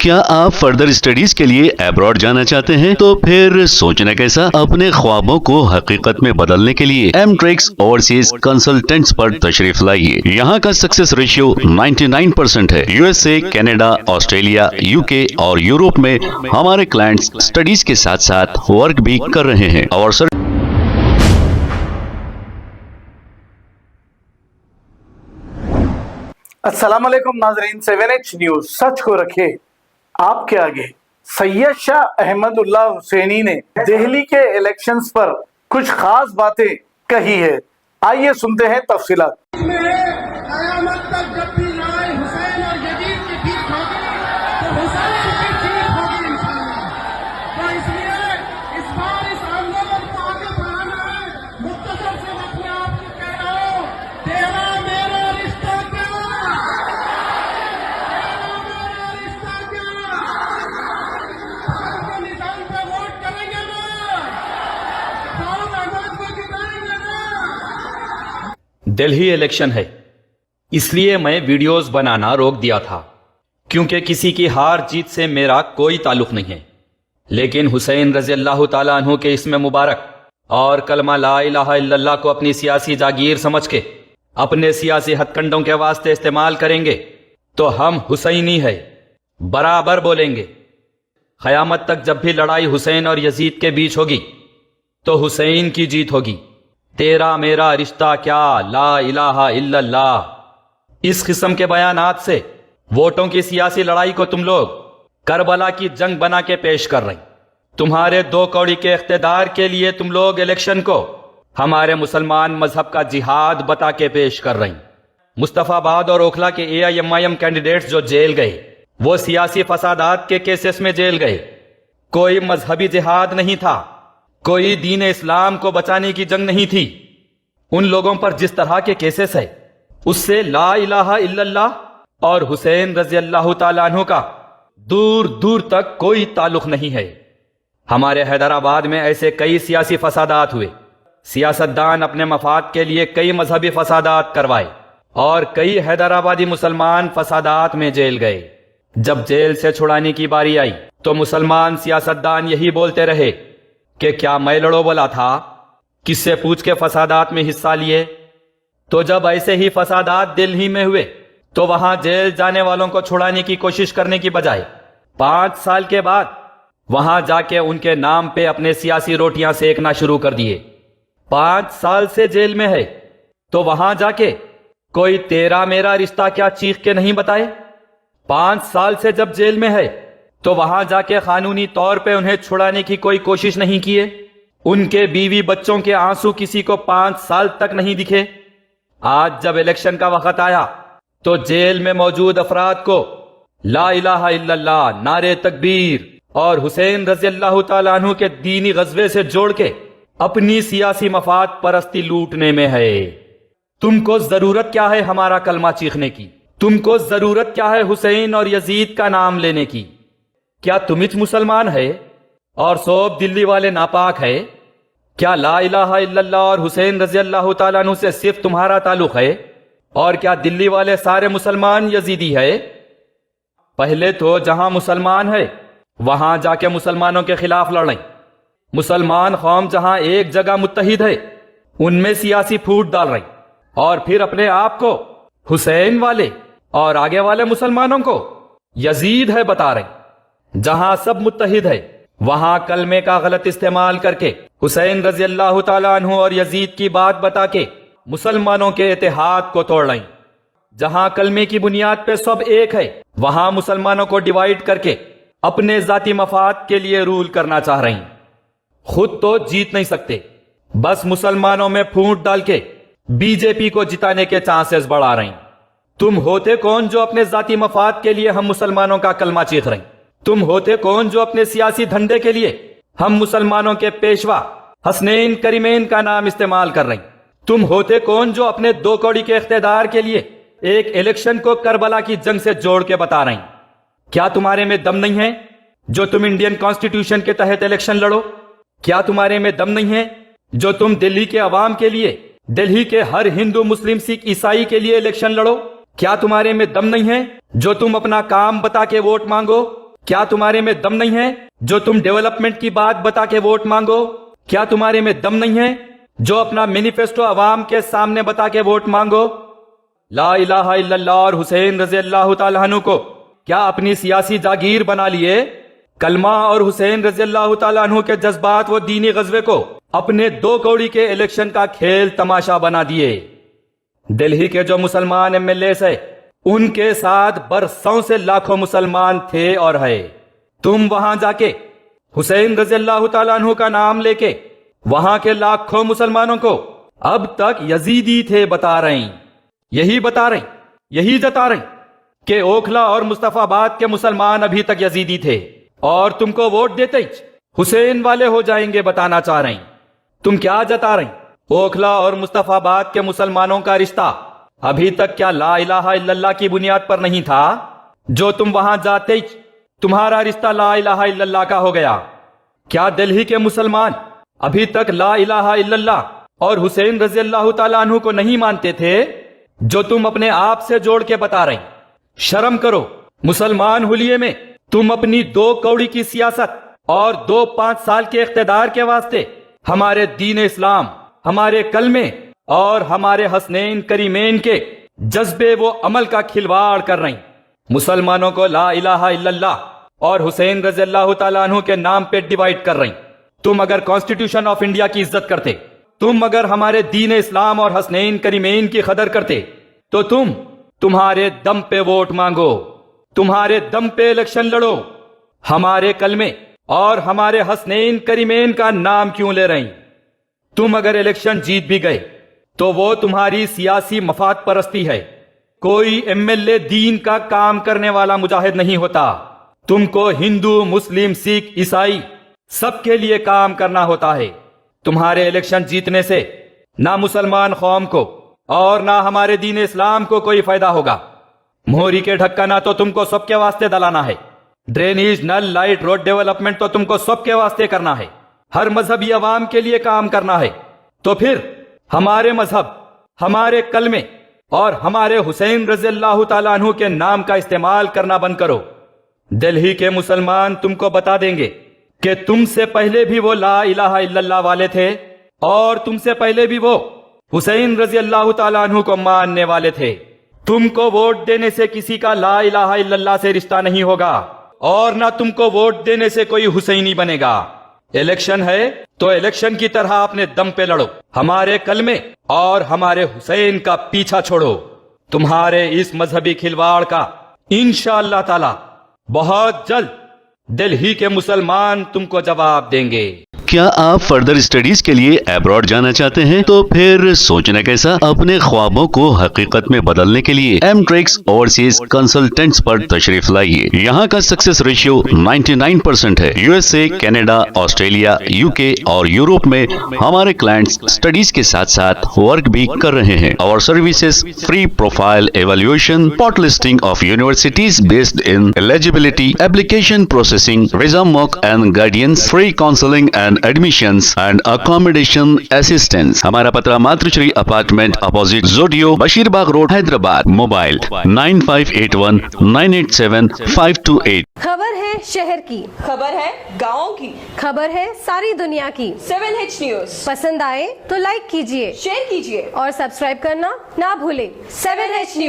کیا آپ further studies کے لیے ابراڈ جانا چاہتے ہیں؟ تو پھر سوچنا کیسا، اپنے خوابوں کو حقیقت میں بدلنے کے لیے ایم ٹریکس اوورسیز کنسلٹنٹس پر تشریف لائیے۔ یہاں کا سکسیس ریشیو 99% ہے۔ U S A, Canada, Australia, you کے اور یورپ میں ہمارے کلائنٹس اسٹڈیز کے ساتھ ساتھ ورک بھی کر رہے ہیں اور السلام علیکم ناظرین، 7H نیوز سچ کو رکھے آپ کے آگے۔ سید شاہ احمد اللہ حسینی نے دہلی کے الیکشنز پر کچھ خاص باتیں کہی ہے، آئیے سنتے ہیں تفصیلات۔ قیامت تک جب بھی لڑائی حسین اور یزید کی ٹھیک ہوگی تو حسین کی ٹھیک ہوگی انشاءاللہ۔ تو اس لیے اس بار اس آندولن کو آگے بڑھانا ہے۔ مختصر سے میں اپنے آپ کو کہہ رہا ہوں، تیرا میرا رشتہ کیا، تیرا میرا رشتہ کیا، ہم کے نظام پہ ووٹ کریں گے نا، شاہ احمد کو جتائیں گے نا۔ دلہی الیکشن ہے، اس لیے میں ویڈیوز بنانا روک دیا تھا، کیونکہ کسی کی ہار جیت سے میرا کوئی تعلق نہیں ہے، لیکن حسین رضی اللہ تعالیٰ عنہ کے اسم مبارک اور کلمہ لا الہ الا اللہ کو اپنی سیاسی جاگیر سمجھ کے اپنے سیاسی ہتھ کنڈوں کے واسطے استعمال کریں گے تو ہم حسینی ہے، برابر بولیں گے۔ قیامت تک جب بھی لڑائی حسین اور یزید کے بیچ ہوگی تو حسین کی جیت ہوگی۔ تیرا میرا رشتہ کیا، لا الہ الا اللہ، اس قسم کے بیانات سے ووٹوں کی سیاسی لڑائی کو تم لوگ کربلا کی جنگ بنا کے پیش کر رہے ہیں۔ تمہارے 2 کوڑی کے اقتدار کے لیے تم لوگ الیکشن کو ہمارے مسلمان مذہب کا جہاد بتا کے پیش کر رہے ہیں۔ مصطفیٰ آباد اور اوکھلا کے AIMIM کینڈیڈیٹس جو جیل گئے، وہ سیاسی فسادات کے کیسز میں جیل گئے۔ کوئی مذہبی جہاد نہیں تھا، کوئی دین اسلام کو بچانے کی جنگ نہیں تھی۔ ان لوگوں پر جس طرح کے کیسز ہے، اس سے لا الہ الا اللہ اور حسین رضی اللہ تعالیٰ عنہ کا دور دور تک کوئی تعلق نہیں ہے۔ ہمارے حیدرآباد میں ایسے کئی سیاسی فسادات ہوئے، سیاستدان اپنے مفاد کے لیے کئی مذہبی فسادات کروائے اور کئی حیدرآبادی مسلمان فسادات میں جیل گئے۔ جب جیل سے چھڑانے کی باری آئی تو مسلمان سیاستدان یہی بولتے رہے کہ کیا میں لڑو بولا تھا، کس سے پوچھ کے فسادات میں حصہ لیے۔ تو جب ایسے ہی فسادات دلہی میں ہوئے تو وہاں جیل جانے والوں کو چھڑانے کی کوشش کرنے کی بجائے 5 سال کے بعد وہاں جا کے ان کے نام پہ اپنے سیاسی روٹیاں سیکنا شروع کر دیے۔ 5 سال سے جیل میں ہے تو وہاں جا کے کوئی تیرا میرا رشتہ کیا چیخ کے نہیں بتائے۔ 5 سال سے جب جیل میں ہے تو وہاں جا کے قانونی طور پہ انہیں چھڑانے کی کوئی کوشش نہیں کیے۔ ان کے بیوی بچوں کے آنسو کسی کو 5 سال تک نہیں دکھے۔ آج جب الیکشن کا وقت آیا تو جیل میں موجود افراد کو لا الہ الا اللہ، نعرے تکبیر اور حسین رضی اللہ تعالیٰ عنہ کے دینی غزوے سے جوڑ کے اپنی سیاسی مفاد پرستی لوٹنے میں ہے۔ تم کو ضرورت کیا ہے ہمارا کلمہ چیخنے کی؟ تم کو ضرورت کیا ہے حسین اور یزید کا نام لینے کی؟ کیا تمچ مسلمان ہے اور سوب دلی والے ناپاک ہے؟ کیا لا الہ الا اللہ اور حسین رضی اللہ تعالیٰ عنہ سے صرف تمہارا تعلق ہے؟ اور کیا دلی والے سارے مسلمان یزیدی ہے؟ پہلے تو جہاں مسلمان ہے وہاں جا کے مسلمانوں کے خلاف لڑیں۔ مسلمان قوم جہاں ایک جگہ متحد ہے ان میں سیاسی پھوٹ ڈال رہی اور پھر اپنے آپ کو حسین والے اور آگے والے مسلمانوں کو یزید ہے بتا رہی۔ جہاں سب متحد ہے وہاں کلمے کا غلط استعمال کر کے حسین رضی اللہ تعالیٰ عنہ اور یزید کی بات بتا کے مسلمانوں کے اتحاد کو توڑ لیں۔ جہاں کلمے کی بنیاد پہ سب ایک ہے وہاں مسلمانوں کو ڈیوائیڈ کر کے اپنے ذاتی مفاد کے لیے رول کرنا چاہ رہی۔ خود تو جیت نہیں سکتے، بس مسلمانوں میں پھوٹ ڈال کے BJP کو جتانے کے چانسز بڑھا رہی۔ تم ہوتے کون جو اپنے ذاتی مفاد کے لیے ہم مسلمانوں کا کلمہ چیخ رہے؟ تم ہوتے کون جو اپنے سیاسی دھندے کے لیے ہم مسلمانوں کے پیشوا حسنین کریمین کا نام استعمال کر رہے؟ تم ہوتے کون جو اپنے 2 کوڑی کے اقتدار کے لیے ایک الیکشن کو کربلا کی جنگ سے جوڑ کے بتا رہے ہیں؟ کیا تمہارے میں دم نہیں ہے جو تم انڈین کانسٹیٹیوشن کے تحت الیکشن لڑو؟ کیا تمہارے میں دم نہیں ہے جو تم دلی کے عوام کے لیے، دلی کے ہر ہندو مسلم سکھ عیسائی کے لیے الیکشن لڑو؟ کیا تمہارے میں دم نہیں ہے جو تم اپنا کام بتا کے ووٹ مانگو؟ کیا تمہارے میں دم نہیں ہے جو تم ڈیولپمنٹ کی بات بتا کے ووٹ مانگو؟ کیا تمہارے میں دم نہیں ہے جو اپنا مینیفیسٹو عوام کے سامنے بتا کے ووٹ مانگو؟ لا الہ الا اللہ اور حسین رضی اللہ تعالیٰ عنہ کو کیا اپنی سیاسی جاگیر بنا لیے؟ کلمہ اور حسین رضی اللہ تعالیٰ عنہ کے جذبات و دینی غزوے کو اپنے 2 کوڑی کے الیکشن کا کھیل تماشا بنا دیے۔ دلہی کے جو مسلمان MLAs ہیں ان کے ساتھ برسوں سے لاکھوں مسلمان تھے اور ہے۔ تم وہاں جا کے حسین رضی اللہ تعالیٰ عنہ کا نام لے کے وہاں کے لاکھوں مسلمانوں کو اب تک یزیدی تھے بتا رہے ہیں، یہی بتا رہے ہیں، یہی جتا رہے ہیں کہ اوکھلا اور مصطفیٰ آباد کے مسلمان ابھی تک یزیدی تھے اور تم کو ووٹ دیتے ہی حسین والے ہو جائیں گے بتانا چاہ رہے ہیں۔ تم کیا جتا رہے ہیں؟ اوکھلا اور مصطفیٰ آباد کے مسلمانوں کا رشتہ ابھی تک کیا لا الہ الا اللہ کی بنیاد پر نہیں تھا؟ جو تم وہاں جاتے ہی تمہارا رشتہ لا الہ الا اللہ کا ہو گیا۔ کیا دلہی کے مسلمان ابھی تک لا الہ الا اللہ اور حسین رضی اللہ تعالیٰ عنہ کو نہیں مانتے تھے جو تم اپنے آپ سے جوڑ کے بتا رہے ہیں؟ شرم کرو۔ مسلمان حلیے میں تم اپنی 2 کوڑی کی سیاست اور 2-5 سال کے اقتدار کے واسطے ہمارے دین اسلام، ہمارے کلمے اور ہمارے حسنین کریمین کے جذبے و عمل کا کھلواڑ کر رہے ہیں۔ مسلمانوں کو لا الہ الا اللہ اور حسین رضی اللہ تعالیٰ عنہ کے نام پہ ڈیوائیڈ کر رہے ہیں۔ تم اگر کانسٹیٹیوشن آف انڈیا کی عزت کرتے، تم اگر ہمارے دین اسلام اور حسنین کریمین کی قدر کرتے تو تمہارے دم پہ ووٹ مانگو، تمہارے دم پہ الیکشن لڑو۔ ہمارے کلمے اور ہمارے حسنین کریمین کا نام کیوں لے رہے ہیں؟ تم اگر الیکشن جیت بھی گئے تو وہ تمہاری سیاسی مفاد پرستی ہے۔ کوئی MLA دین کا کام کرنے والا مجاہد نہیں ہوتا۔ تم کو ہندو، مسلم، سکھ، عیسائی سب کے لیے کام کرنا ہوتا ہے۔ تمہارے الیکشن جیتنے سے نہ مسلمان قوم کو اور نہ ہمارے دین اسلام کو کوئی فائدہ ہوگا۔ مہوری کے ڈھکنا تو تم کو سب کے واسطے دلانا ہے، ڈرینیج، نل، لائٹ، روڈ ڈیولپمنٹ تو تم کو سب کے واسطے کرنا ہے، ہر مذہبی عوام کے لیے کام کرنا ہے۔ تو پھر ہمارے مذہب، ہمارے کلمے اور ہمارے حسین رضی اللہ تعالیٰ عنہ کے نام کا استعمال کرنا بند کرو۔ دلہی کے مسلمان تم کو بتا دیں گے کہ تم سے پہلے بھی وہ لا الہ الا اللہ والے تھے اور تم سے پہلے بھی وہ حسین رضی اللہ تعالیٰ عنہ کو ماننے والے تھے۔ تم کو ووٹ دینے سے کسی کا لا الہ الا اللہ سے رشتہ نہیں ہوگا اور نہ تم کو ووٹ دینے سے کوئی حسینی بنے گا۔ الیکشن ہے تو الیکشن کی طرح اپنے دم پہ لڑو، ہمارے کلمے اور ہمارے حسین کا پیچھا چھوڑو۔ تمہارے اس مذہبی کھلواڑ کا انشاءاللہ تعالی بہت جلد دلہی کے مسلمان تم کو جواب دیں گے۔ کیا آپ فردر اسٹڈیز کے لیے ایبراڈ جانا چاہتے ہیں؟ تو پھر سوچنا کیسا؟ اپنے خوابوں کو حقیقت میں بدلنے کے لیے ایم ٹریکس اوورسیز کنسلٹنٹس پر تشریف لائیے۔ یہاں کا سکسیس ریشیو 99% ہے۔ USA، کینیڈا، آسٹریلیا، UK اور یورپ میں ہمارے کلائنٹس اسٹڈیز کے ساتھ ساتھ ورک بھی کر رہے ہیں۔ اور سروسز فری پروفائل ایویلویشن، پاٹ listing of universities based in eligibility, application processing, visa موک and guidance, free counselling and admissions and accommodation assistance. ہمارا پتہ ماتر شری اپارٹمنٹ اپوزٹ زوڈیو، بشیر باغ روڈ، حیدرآباد۔ موبائل 9581987528۔ خبر ہے شہر کی، خبر ہے گاؤں کی، خبر ہے ساری دنیا کی۔ 7H نیوز پسند آئے تو لائک کیجئے، شیئر کیجیے اور سبسکرائب کرنا نہ بھولیں۔ 7H news.